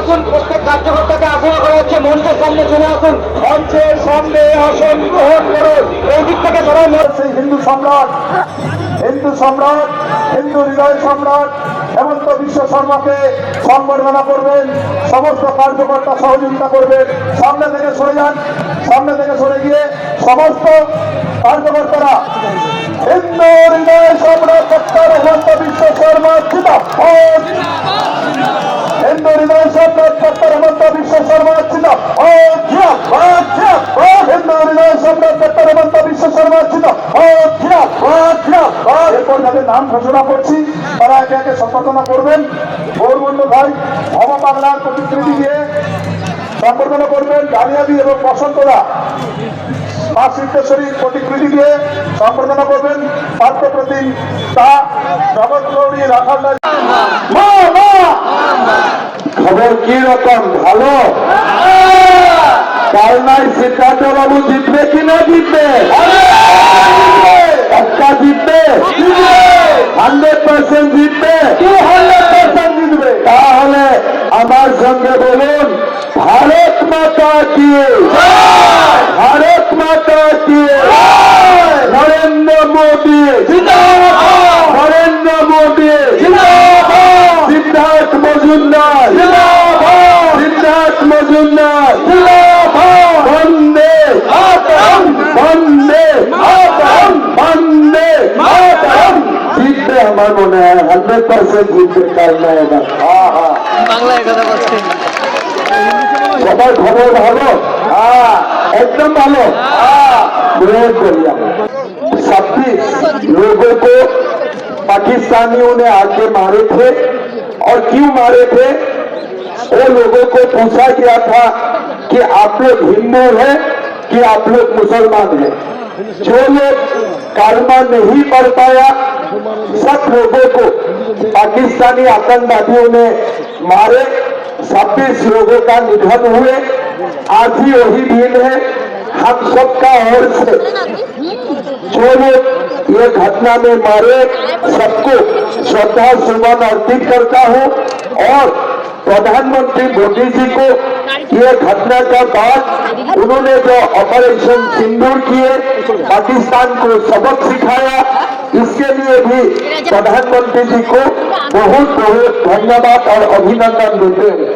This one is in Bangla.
আসুন, প্রত্যেক কার্যকর্তাকে আগ্রহ করা হচ্ছে মঞ্চের সামনে চলে আসুন, মঞ্চের সামনে আসন গ্রহণ করুন। এই দিক থেকে সবাই সেই হিন্দু সম্রাট, হিন্দু হৃদয় সম্রাট হেমন্ত বিশ্ব শর্মাকে সম্বর্ধনা করবেন। সমস্ত কার্যকর্তা সহযোগিতা করবেন। সামনে থেকে সরে যান, সামনে থেকে সরে গিয়ে সমস্ত কার্যকর্তারা হিন্দু হৃদয় সম্রাট ডক্টর হেমন্ত বিশ্ব শর্মা জিন্দাবাদ, হিন্দু হৃদয় সম্রাট ডক্টর হেমন্ত বিশ্ব শর্মা জিন্দাবাদ, হিন্দু হৃদয় সম্রাট ডক্টর হেমন্ত বিশ্ব শর্মা জিন্দাবাদ। এরপর যাদের নাম ঘোষণা করছি তারা একে একে সম্বর্ধনা করবেন। গৌরবন্দ ভাই ভব বাংলার প্রতিনিধি দিয়ে সম্বর্ধনা করবেন। ডালিয়াদি এবং বসন্তদা মা সিদ্ধেশ্বরীর প্রতিকৃতি দিয়ে সম্বর্ধনা করবেন। পার্থপ্রতিম তা জগৎ গৌরী রাখাল। খবর কি রকম? ভালো? কালনায় সিদ্ধার্থ বাবু জিতবে কি না জিতবে? পাক্কা জিতবে, 100% জিতবে, 200% জিতবে। তাহলে আমার সঙ্গে বলুন ভারত মাতা কি, ভারত মাতা কি, নরেন্দ্র মোদী জিন্দাবাদ, নরেন্দ্র মোদী জিন্দাবাদ, সিদ্ধার্থ মজুমদার জিন্দাবাদ, সিদ্ধার্থ মজুমদার জিন্দাবাদ, বন্দে মাতরম, বন্দে মাতরম, বন্দে মাতরম। জিতবে আমার মনে হয় 100% জিতবে কালনায় এবার। বাংলায় কথা বলছেন। সবার খবর ভালো? एकदम ভালো। बहुत बढ़िया। 26 लोगों को पाकिस्तानियों ने आके मारे थे और क्यों मारे थे? वो लोगों को पूछा गया था कि आप लोग हिंदू हैं कि आप लोग मुसलमान हैं। जो लोग कालमा नहीं पढ़ पाया सब लोगों को पाकिस्तानी आतंकवादियों ने मारे। 26 लोगों का निधन हुए। आज ही वही दिन है। हम सबका ओर से जो लोग ये घटना में मारे सबको श्रद्धा सुमन अर्पित करता हूँ और प्रधानमंत्री मोदी जी को ये घटना का बाद उन्होंने जो ऑपरेशन सिंदूर किए, पाकिस्तान को सबक सिखाया, इसके लिए भी प्रधानमंत्री जी को बहुत बहुत धन्यवाद और अभिनंदन देते हैं।